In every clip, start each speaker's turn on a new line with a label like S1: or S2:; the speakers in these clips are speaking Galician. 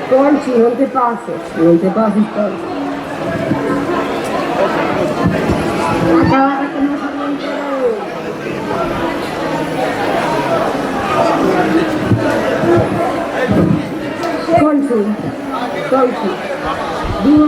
S1: Conchi, non te pases, Conchi. Acaba de que no se me enteró. Conchi. Digo,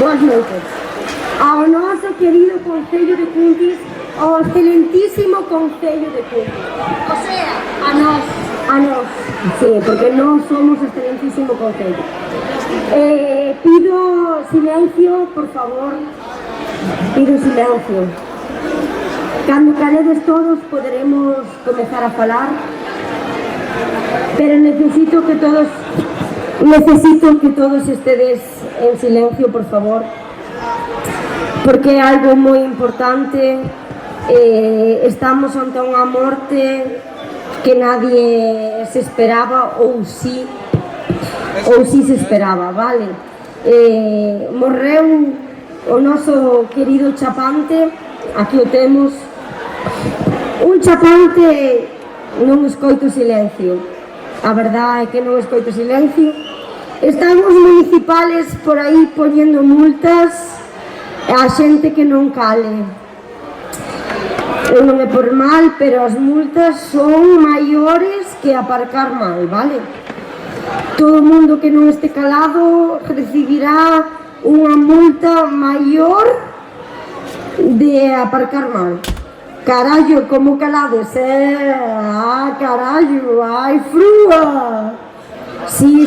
S1: boas noites. Ao noso querido Concello de Cuntis, ao excelentísimo Concello de Cuntis.
S2: O sea,
S1: a nós, sí, porque nós somos excelentísimo Concello. Pido silencio, por favor, pido silencio. Cando caledes todos poderemos comezar a falar, pero necesito que todos estedes en silencio, por favor, porque é algo moi importante. Estamos ante unha morte que nadie se esperaba, ou si se esperaba, vale? Morreu o noso querido Chapante, aquí o temos. Un Chapante, non escoito silencio, a verdade é que non escoito silencio. Están os municipales por aí poñendo multas a xente que non cale. Non é por mal, pero as multas son maiores que aparcar mal, vale? Todo o mundo que non este calado recibirá unha multa maior de aparcar mal. Carallo, como calades, carallo, ai, frúa. Sí.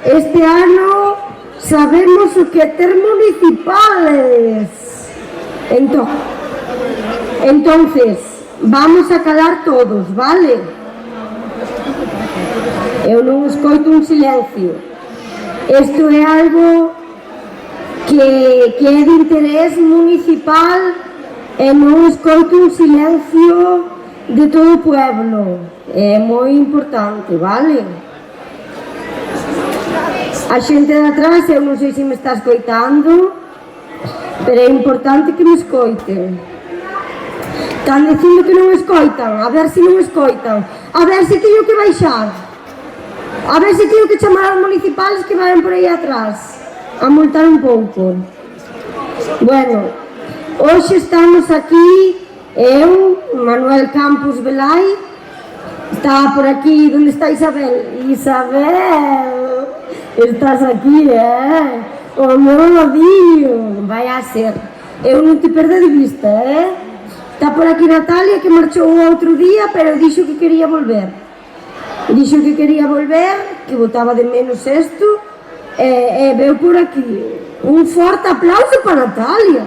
S1: Este ano sabemos o que é ter municipales. Entonces, vamos a calar todos, vale? Eu non escoito un silencio. Isto é algo que é de interés municipal e non escoito un silencio de todo o pueblo. É moi importante, vale? A xente de atrás, eu non sei se me está escoitando, pero é importante que me escoiten. Están dicindo que non escoitan, a ver se non escoitan, a ver se teño que baixar, a ver se teño que chamar aos municipales que vayan por aí atrás a multar un pouco. Bueno, hoxe estamos aquí, eu, Manuel Campos Velai, está por aquí, onde está Isabel? Isabel, estás aquí, o meu novillo, vai a ser, eu non te perdo de vista, está por aquí Natalia, que marchou outro día, pero dixo que quería volver, que botaba de menos isto, e veu por aquí. Un forte aplauso para Natalia,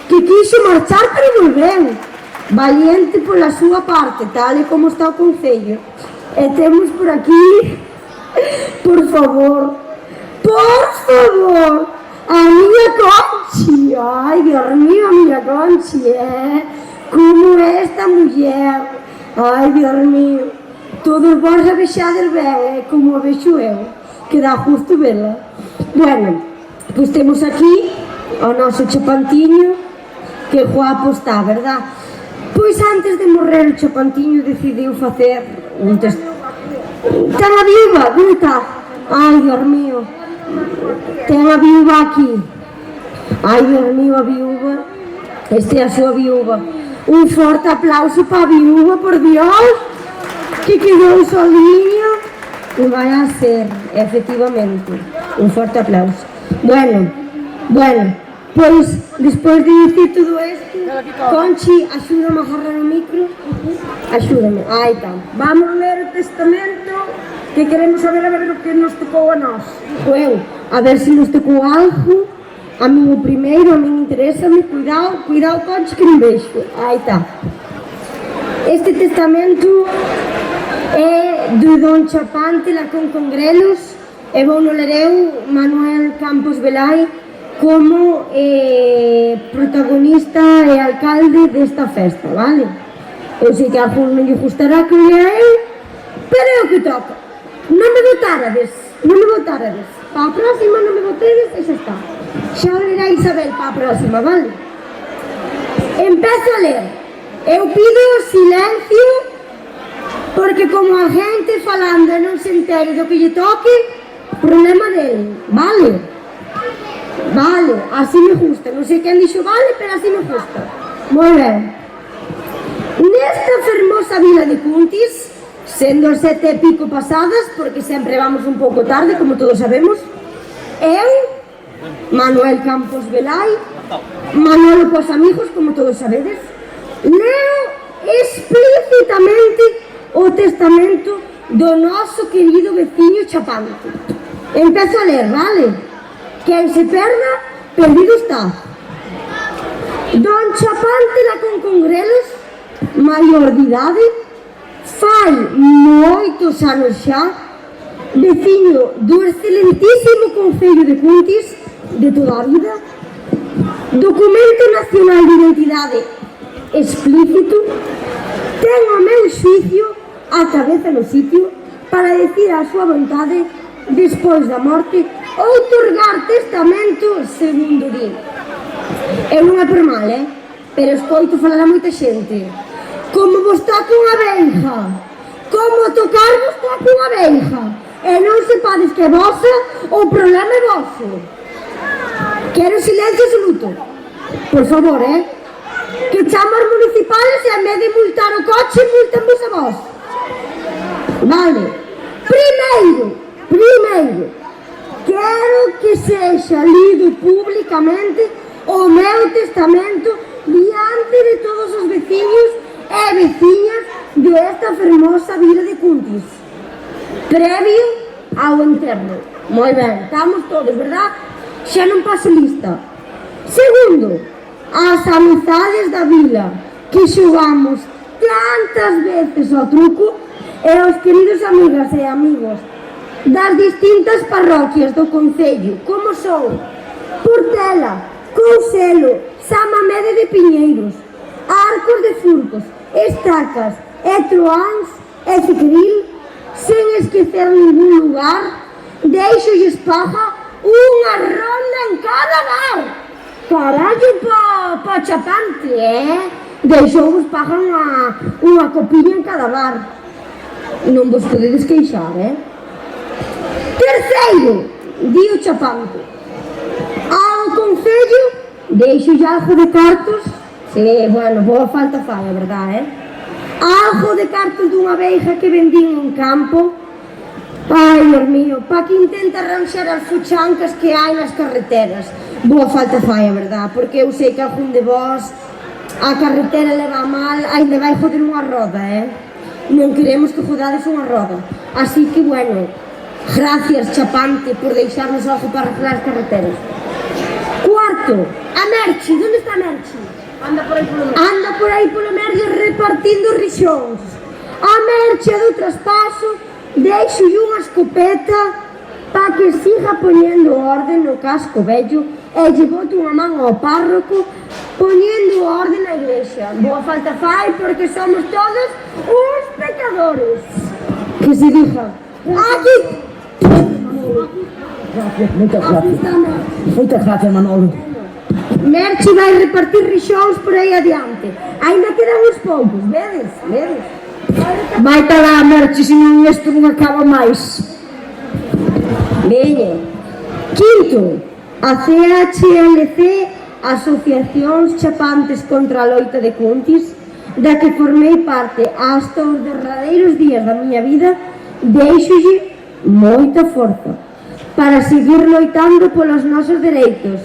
S1: que quixo marchar pero volveu, valiente pola súa parte, tal e como está o Concello. E temos por aquí, por favor, a miña Conchi. Ai, Dios mío, a miña Conchi, como é esta muller. Ai, Dios mío, todos vos a vexades ben, como a vexo eu, que dá justo vela. Bueno, pois temos aquí o noso Chapantiño, que guapo está, verdad? Pois antes de morrer o Chapantiño decidiu facer un Ten a viúva, onde está? Ai, Dios mío, ten a viúva aquí. Ai, Dios mío, a viúva, esta é a súa viúva. Un forte aplauso para a viúva, por Dios, que quedou solinha. E vai a ser, efectivamente, un forte aplauso. Bueno, pois, despois de dicir todo isto, Conchi, axúdame a agarrar o micro, axúdame, aí está.
S2: Vamos ler o testamento, que queremos saber a ver o que nos tocou a nós.
S1: Eu, a ver se nos tocou algo, a mí o primeiro, a mí interesa-me, cuidado, Conchi, que non vexo, aí está. Este testamento é do Don Chapante Lacón Congrelos, e vou no ler eu, Manuel Campos Velai, como protagonista e alcalde desta festa, vale? Eu sei que a algún non lle gustará que o lea eu, pero é o que toca. Non me votárades, para a próxima non me votedes e xa está. Xa o lerá Isabel para a próxima, vale? Empezo a ler. Eu pido silencio, porque como a gente falando e non se entere do que lle toque, problema dele, vale? Vale, así me gusta, non sei quen dixo vale, pero así me gusta. Moi ben. Nesta fermosa vila de Cuntis, sendo as 7:00 pasadas, porque sempre vamos un pouco tarde, como todos sabemos, eu, Manuel Campos Velai, Manolo pos amigos, como todos sabedes, leo explícitamente o testamento do noso querido veciño Chapante. Empezo a ler, vale? Quen se perda, perdido está. Don Chapante Lacón Congrelos, maior de idade, fai moitos anos xa, veciño do excelentísimo Concello de Cuntis, de toda a vida, documento nacional de identidade explícito, ten o meu xuicio a cabeza no sitio para decir a súa vontade despois da morte ou outorgar testamento segundo di. Eu non é por mal, pero escoito falar a moita xente. Como vos toca unha benja, como tocar vos toca unha benja, e non sepades que é vosa, o problema é vosso. Quero silencio absoluto, por favor, que chamas municipales e en vez de multar o coche, multan vos a vos. Vale, primeiro, quero que sexa lido públicamente o meu testamento diante de todos os veciños e veciñas desta fermosa vila de Cuntis, previo ao enterro. Moi ben, estamos todos, verdad? Xa non paso lista. Segundo, as amizades da vila, que xogamos tantas veces ao truco, e aos queridos amigas e amigos das distintas parroquias do Concello, como son Portela, Couselo, Samamede de Piñeiros, Arcos de Furcos, Estacas, Troáns, Cicril, sen esquecer ningún lugar, deixolles paja unha ronda en cada bar. Carallo pa Chapante, deixou vos paga unha copiña en cada bar. Non vos podedes queixar, Terceiro, di o Chapante, ao Concello deixo algo de cartos. Sí, bueno, boa falta fai, a verdade, algo de cartos dunha veiga que vendín en campo. Ai, Dios mío, pa que intenta arranxar as fuchancas que hai nas carreteras. Boa falta fai, a verdade, porque eu sei que algún de vós a carretera leva mal, ainda vai joder unha roda, Non queremos que jodades unha roda. Así que, bueno, gracias, Chapante, por deixarnos algo para arreglar as carreteras. Cuarto, a Merchi, onde está a Merchi? Anda por aí polo Merchi repartindo rixóns. A Merchi do traspaso deixo unha escopeta para que siga poñendo orden no casco vello e lle boto unha man ao párroco poñendo orden na iglesia. Boa falta fai porque somos todos uns pecadores. Que se diga. Aquí.
S3: Gracias, moitas gracias, Manolo.
S1: Merchi vai repartir rixóns por aí adiante. Ainda quedan uns poucos, vedes?
S2: Vai para a Merchi, senón isto non acaba máis.
S1: Veñe. Quinto, a CHLC, Asociacións Chapantes contra a Loita de Cuntis, da que formei parte hasta os derradeiros días da miña vida, deixolle moita forza para seguir loitando polos nosos dereitos,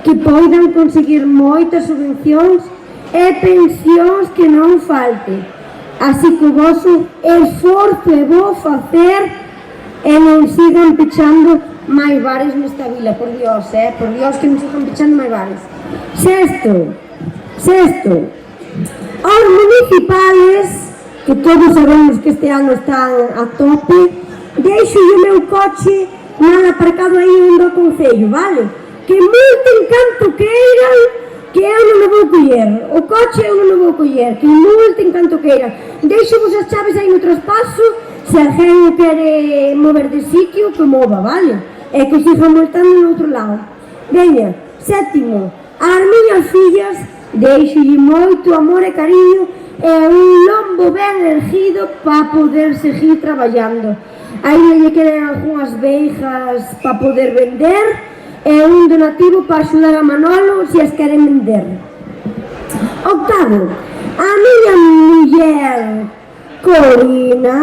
S1: que poidan conseguir moitas subvencións e pensións que non falte. Así que o vosso esforzo é bo facer e non sigan pechando máis bares nesta vila, por Dios, por Dios que non sigan pechando máis bares. Sexto, os municipales, que todos sabemos que este ano están a tope, deixo o meu coche mal aparcado aí no Concello, vale? Que multen canto queiran, que eu non o vou coller. O coche eu non o vou coller, que multen canto queiran. Deixo vos as chaves aí no traspaso, se alguén o quere mover de sitio, que mova, vale? E que siga multando no outro lado. Veña, sétimo, as miñas fillas deixolle moito amor e cariño e un lombo ben erguido para poder seguir traballando. Aí lle quedan algunhas veigas para poder vender e un donativo para axudar a Manolo se as queren vender. Octavo, a miña muller Corina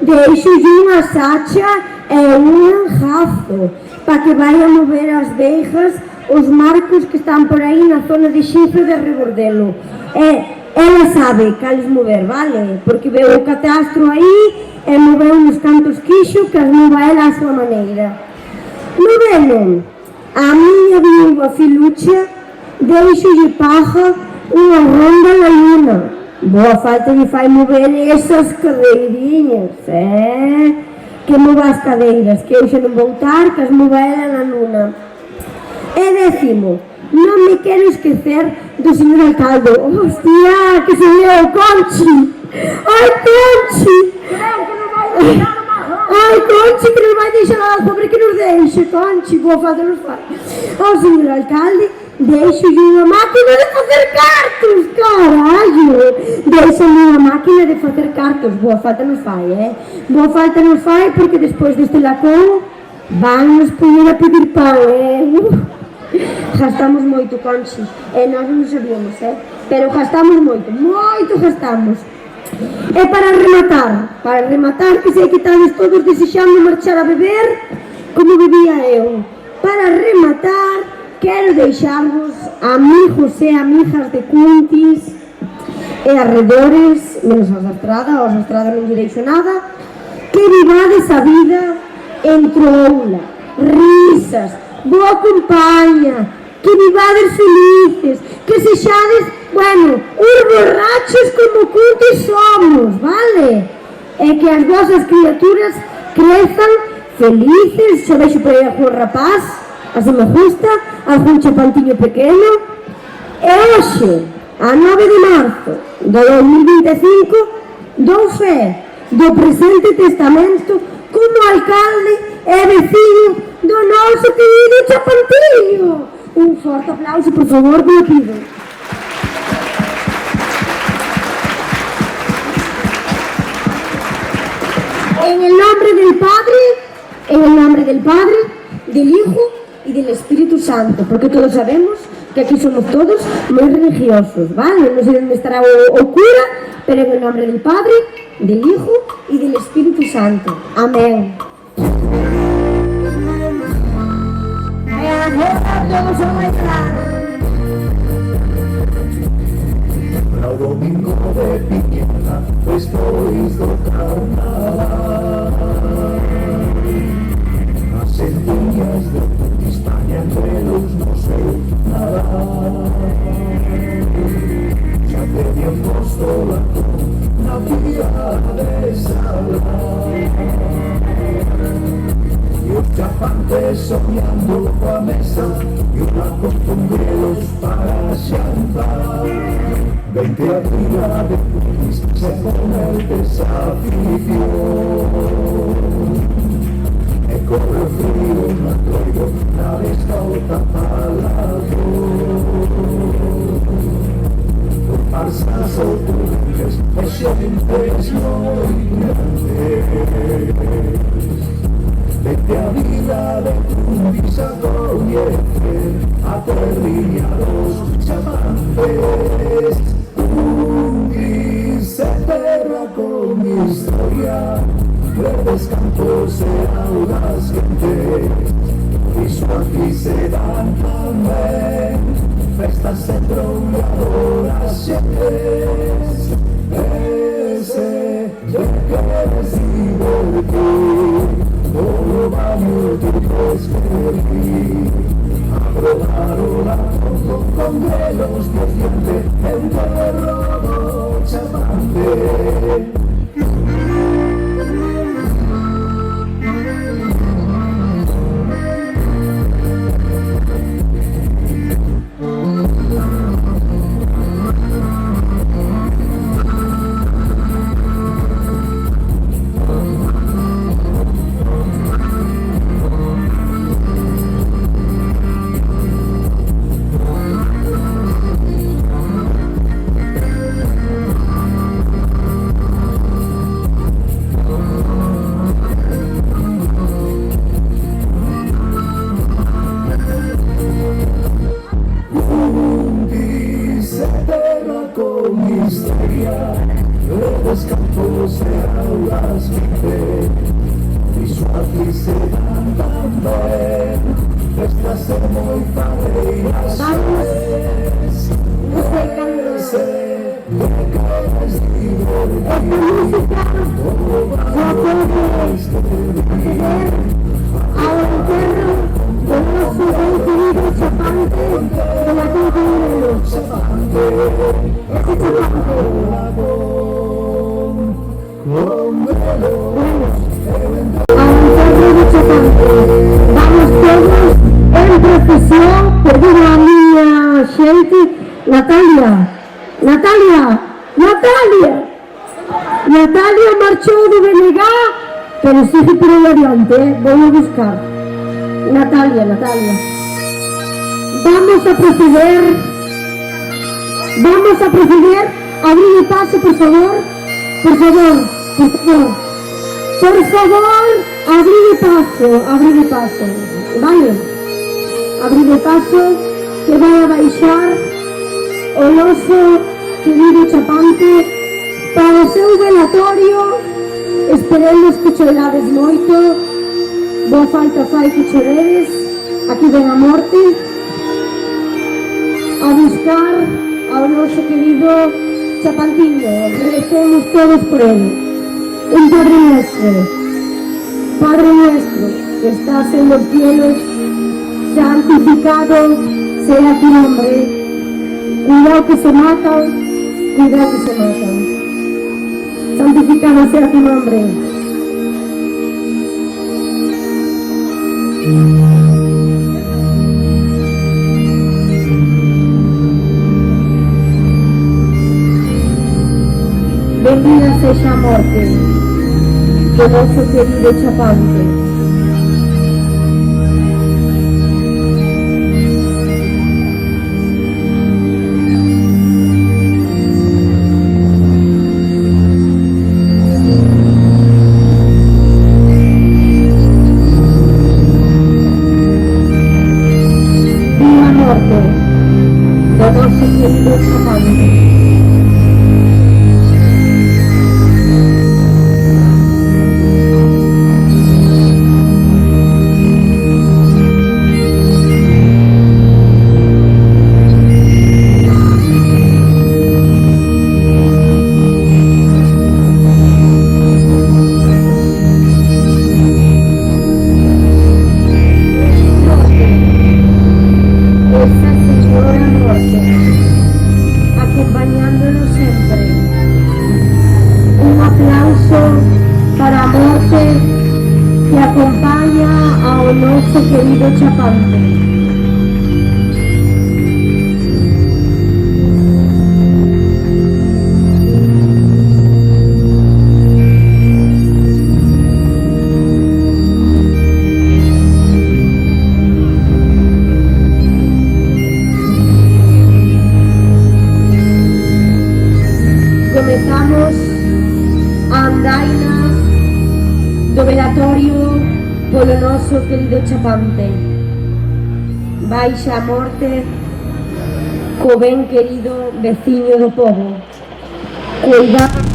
S1: deixolle unha sacha e un enjazo para que vai a mover as veigas os marcos que están por aí na zona de Xinzo de Rebordelo. Ela sabe cales mover, vale? Porque veo o catastro aí e moveu uns cantos quixo que as mova ela a súa maneira. Noveno, a miña viúva Filucha deixolle paja unha ronda na luna. Boa falta lle fai mover esas cadeirinhas, que mova as cadeiras, que eu xa non vou estar, que as mova ela na luna. E décimo, non me quero esquecer do señor alcalde. Hostia, que se veo Conchi. Ai, Conchi. Ai, Conchi, que non vai deixar nada, pobre que nos deixe, Conchi, boa falta nos fai. O señor alcalde, deixo-lhe unha máquina de facer cartos, carallo. Deixo-lhe unha máquina de facer cartos, boa falta nos fai, Boa falta nos fai porque despois deste lacón van nos poñer a pedir pan, Gastamos moito, Conchi, e nós non sabíamos, pero gastamos moito gastamos. E para rematar, que sei que estades todos desexando marchar a beber, como bebía eu. Para rematar, quero deixarvos, amigos e amigas de Cuntis e arredores, menos aos Estrada non lle deixo nada, que vivades a vida entre oula, risas, boa compañía, que vivades felices, que sexades, bueno, uns borrachos como Cuntis somos, vale? E que as vosas criaturas crezan felices, xa vexo por aí algún rapaz, así me gusta, algún chapantiño pequeno. E hoxe, a 9 de marzo do 2025, dou fe do presente testamento como alcalde e veciño do noso querido Chapantiño. Un forte aplauso, por favor, me pido. En el nombre del Padre, del Hijo y del Espíritu Santo, porque todos sabemos que aquí somos todos muy religiosos, ¿vale? No sé dónde estará o cura, pero en el nombre del Padre, del Hijo y del Espíritu Santo. Amén. Todos son
S4: O domingo de Piñera, despois do carnaval, as sentinhas de España entre los no seu Nadal. Xa tenían posto latón na vía de Salvar, e os chapantes soñando coa mesa e o laco con grelos para xantar. 20 a fila de putis se pone el desafío, e corre o frío no troio na descauta palado. Comparsas outros e xentes moi grandes, 20 a vila de putis a coñecer a terriña dos chapantes. Se terra con historia, verdes campos e aulas gentes, iso aquí se dan tamén festas e trolladoras xentes. Ese de queres divertir, o baño de despedir, aprobar o lato con grelos de diente, enterro do chapante. Verdes campos e aulas gentes, iso aquí se dan tamén festas e moi padreiras xentes. Ese de queres divertir, o baño despedir,
S1: ao enterro do noso ben querido chapante de la Cruz de los
S4: chapante.
S1: Ese chapante. Vamos todos en procesión, pedido a miña xente, Natalia marchou do BNG, pero sigue por aí adiante, vou a buscar. Natalia. Vamos a proceder, abrir paso, por favor, abrir paso, vale? Abrir paso, que vai a baixar o noso querido chapante para o seu velatorio. Esperemos que choirades moito, boa falta fai que choredes, aquí ven a morte, a buscar ao noso querido Chapantiño. Agradecemos todos por él. Un Padre nuestro, que estás en los cielos, santificado sea tu nombre. Cuidado que se matan, santificado sea tu nombre. baixa a morte do noso querido Chapante. Do noso querido Chapante. Esa señora muerte, acompañándonos siempre. Un aplauso para a morte que acompaña ao noso querido Chapante. Comezamos a andaina do velatorio polo noso querido Chapante. Baixa a morte co ben querido veciño do pobo. Cuidado